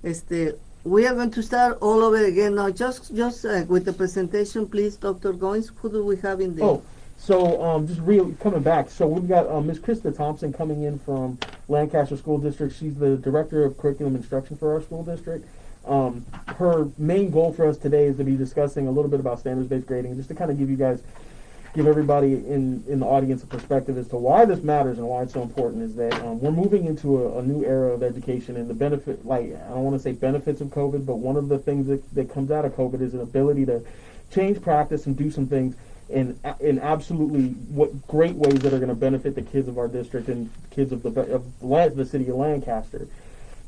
Este, we are going to start all over again now. Just with the presentation, please, Dr. Goines. Who do we have in there? Oh, so just coming back. So we've got Miss Krista Thompson coming in from Lancaster School District. She's the director of curriculum instruction for our school district. Her main goal for us today is to be discussing a little bit about standards-based grading, just to kind of give everybody in the audience a perspective as to why this matters and why it's so important. Is that we're moving into a new era of education, and the benefit, like, I don't want to say benefits of COVID, but one of the things that comes out of COVID is an ability to change practice and do some things in absolutely what great ways that are going to benefit the kids of our district and kids of the city of Lancaster.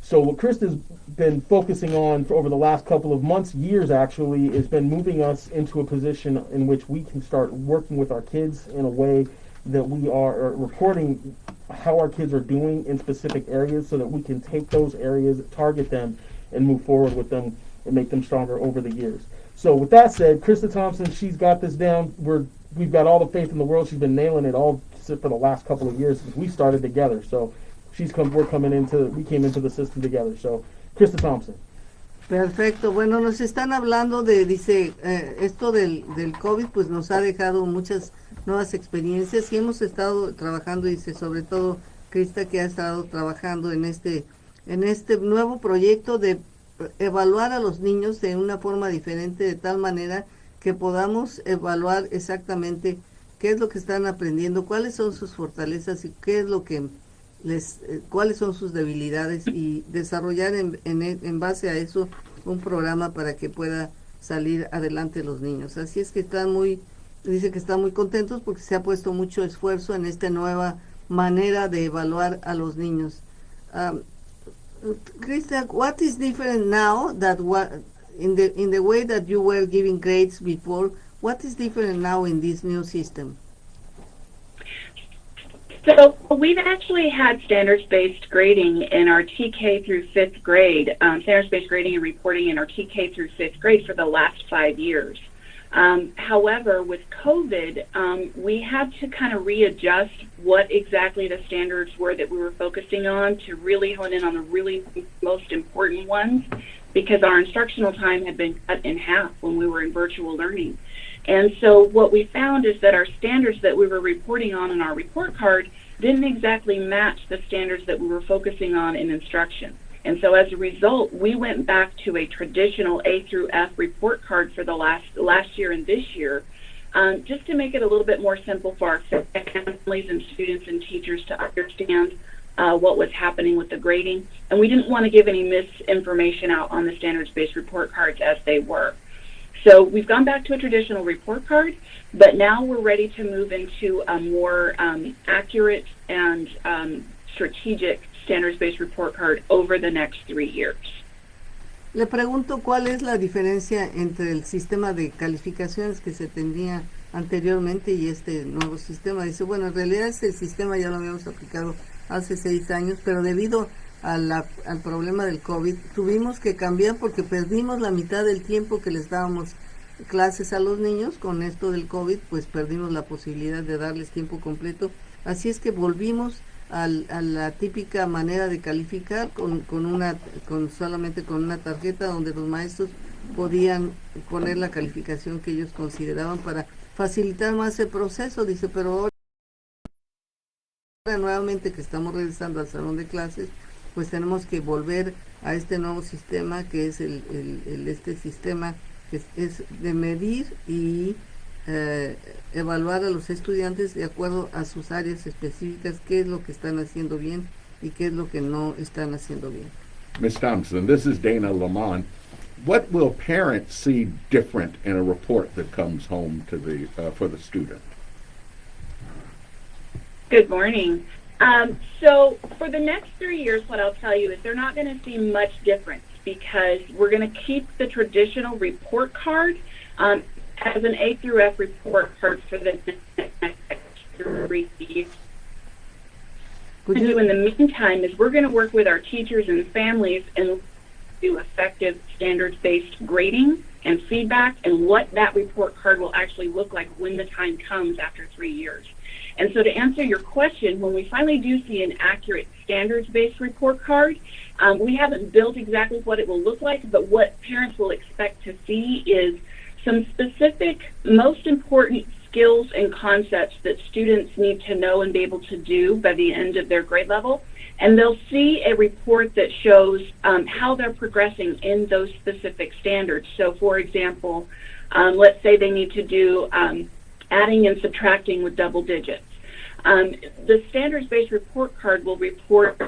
So what Krista's been focusing on for over the last couple of months, years actually, has been moving us into a position in which we can start working with our kids in a way that we are reporting how our kids are doing in specific areas, so that we can take those areas, target them, and move forward with them and make them stronger over the years. So with that said, Krista Thompson, she's got this down. We've got all the faith in the world. She's been nailing it all for the last couple of years since we started together. So we came into the system together. So Krista Thompson. Perfecto. Bueno, nos están hablando dice, esto del COVID pues nos ha dejado muchas nuevas experiencias y hemos estado trabajando, dice, sobre todo Krista, que ha estado trabajando en este nuevo proyecto de evaluar a los niños de una forma diferente, de tal manera que podamos evaluar exactamente qué es lo que están aprendiendo, cuáles son sus fortalezas y qué es lo que cuáles son sus debilidades, y desarrollar en base a eso un programa para que pueda salir adelante los niños. Así es que dice que están muy contentos porque se ha puesto mucho esfuerzo en esta nueva manera de evaluar a los niños. Krista, what is different now that in the way that you were giving grades before? What is different now in this new system? So we've actually had standards-based grading in our TK through 5th grade, standards-based grading and reporting in our TK through 5th grade for the last 5 years. However, with COVID, we had to kind of readjust what exactly the standards were that we were focusing on to really hone in on the really most important ones, because our instructional time had been cut in half when we were in virtual learning. And so what we found is that our standards that we were reporting on in our report card didn't exactly match the standards that we were focusing on in instruction. And so as a result, we went back to a traditional A through F report card for the last year and this year, just to make it a little bit more simple for our families and students and teachers to understand what was happening with the grading. And we didn't want to give any misinformation out on the standards-based report cards as they were. So we've gone back to a traditional report card, but now we're ready to move into a more accurate and strategic standards-based report card over the next 3 years. Le pregunto cuál es la diferencia entre el sistema de calificaciones que se tenía anteriormente y este nuevo sistema. Dice, bueno, en realidad ese sistema ya lo habíamos aplicado hace 6 años, pero debido al problema del COVID tuvimos que cambiar porque perdimos la mitad del tiempo que les dábamos clases a los niños. Con esto del COVID pues perdimos la posibilidad de darles tiempo completo, así es que volvimos a la típica manera de calificar solamente con una tarjeta donde los maestros podían poner la calificación que ellos consideraban para facilitar más el proceso. Dice, pero ahora nuevamente que estamos regresando al salón de clases, pues tenemos que volver a este nuevo sistema, que es este sistema que es de medir y evaluar a los estudiantes de acuerdo a sus áreas específicas, qué es lo que están haciendo bien y qué es lo que no están haciendo bien. Ms. Thompson, this is Dana Lamont. What will parents see different in a report that comes home to for the student? Good morning. So for the next 3 years, what I'll tell you is they're not going to see much difference, because we're going to keep the traditional report card as an A through F report card for the next 3 years. What we'll do in the meantime is we're going to work with our teachers and families and do effective standards-based grading and feedback, and what that report card will actually look like when the time comes after 3 years. And so to answer your question, when we finally do see an accurate standards-based report card, we haven't built exactly what it will look like, but what parents will expect to see is some specific, most important skills and concepts that students need to know and be able to do by the end of their grade level. And they'll see a report that shows how they're progressing in those specific standards. So for example, let's say they need to do adding and subtracting with double digits. The standards-based report card will report,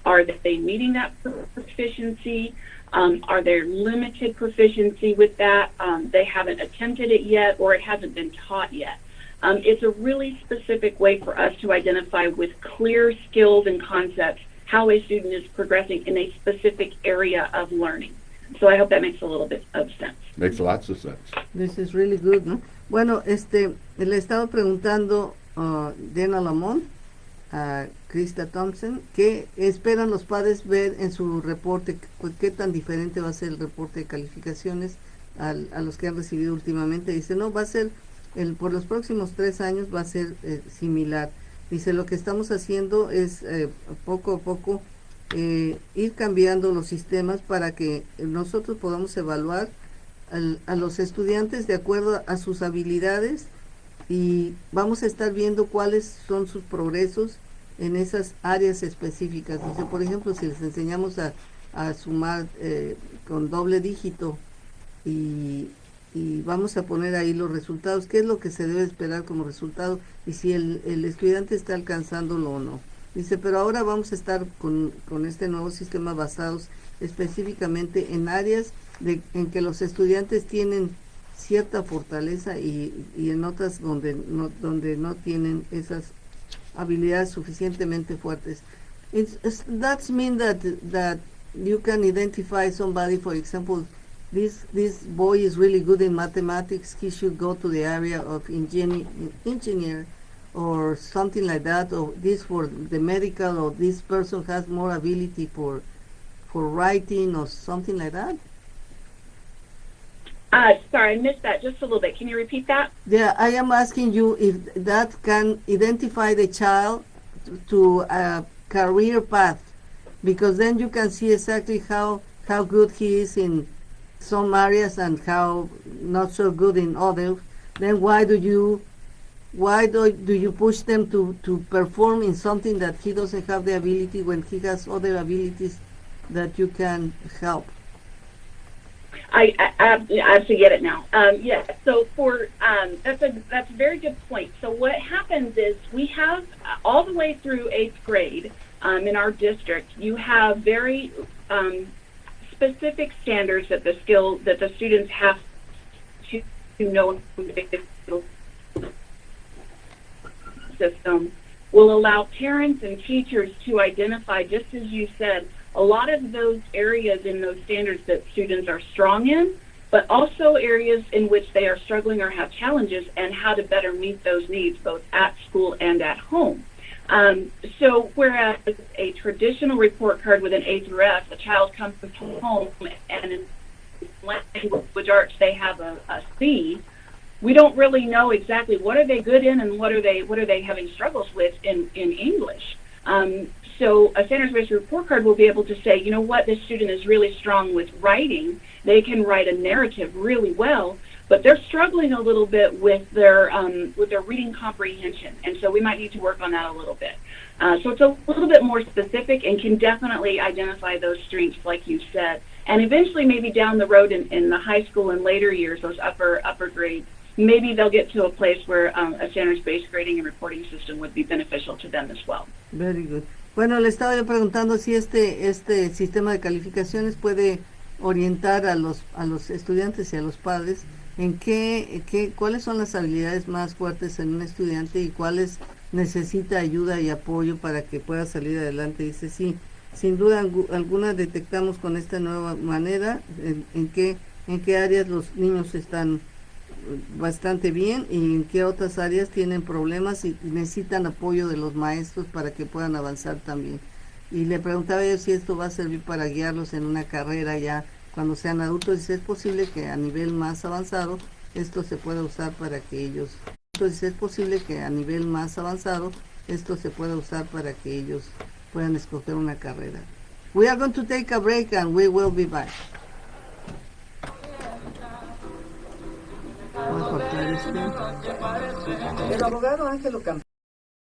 are they meeting that proficiency? Are there limited proficiency with that? They haven't attempted it yet, or it hasn't been taught yet. It's a really specific way for us to identify with clear skills and concepts how a student is progressing in a specific area of learning. So I hope that makes a little bit of sense. Makes lots of sense. This is really good, ¿no? Bueno, le estaba preguntando Dana Lamont a Krista Thompson qué esperan los padres ver en su reporte, qué tan diferente va a ser el reporte de calificaciones a los que han recibido últimamente. Dice, no, va a ser, por los próximos 3 años va a ser similar. Dice, lo que estamos haciendo es poco a poco ir cambiando los sistemas para que nosotros podamos evaluar a los estudiantes de acuerdo a sus habilidades, y vamos a estar viendo cuáles son sus progresos en esas áreas específicas. Dice, por ejemplo, si les enseñamos a sumar con doble dígito y vamos a poner ahí los resultados, qué es lo que se debe esperar como resultado y si el estudiante está alcanzándolo o no. Dice, pero ahora vamos a estar con este nuevo sistema basados específicamente en áreas en que los estudiantes tienen cierta fortaleza y en otras donde no tienen esas habilidades suficientemente fuertes. That means that you can identify somebody, for example, this boy is really good in mathematics, he should go to the area of engineer or something like that, or this for the medical, or this person has more ability for writing or something like that? Sorry, I missed that just a little bit. Can you repeat that? Yeah, I am asking you if that can identify the child to a career path, because then you can see exactly how good he is in some areas and how not so good in others. Then why do you push them to perform in something that he doesn't have the ability when he has other abilities that you can help? I actually get it now. Yeah, so that's a very good point. So what happens is we have all the way through 8th grade in our district, you have very specific standards that the students have to know. System will allow parents and teachers to identify, just as you said, a lot of those areas in those standards that students are strong in, but also areas in which they are struggling or have challenges, and how to better meet those needs both at school and at home. So whereas a traditional report card with an A through F, a child comes home and in language arts they have a C, we don't really know exactly what are they good in and what are they having struggles with in English. So a standards-based report card will be able to say, you know what, this student is really strong with writing. They can write a narrative really well, but they're struggling a little bit with their reading comprehension, and so we might need to work on that a little bit. So it's a little bit more specific and can definitely identify those strengths, like you said, and eventually maybe down the road in the high school and later years, those upper grades, maybe they'll get to a place where a standards-based grading and reporting system would be beneficial to them as well. Very good. Bueno, le estaba yo preguntando si este sistema de calificaciones puede orientar a los estudiantes y a los padres en cuáles son las habilidades más fuertes en un estudiante y cuáles necesita ayuda y apoyo para que pueda salir adelante. Dice, sí, sin duda alguna detectamos con esta nueva manera en qué áreas los niños están bastante bien y en qué otras áreas tienen problemas y necesitan apoyo de los maestros para que puedan avanzar también. Y le preguntaba yo si esto va a servir para guiarlos en una carrera ya cuando sean adultos, y si es posible que a nivel más avanzado esto se pueda usar para que ellos esto es posible que a nivel más avanzado esto se pueda usar para que ellos puedan escoger una carrera. We are going to take a break and we will be back. Voy a cortar este. El abogado Ángelo Campos.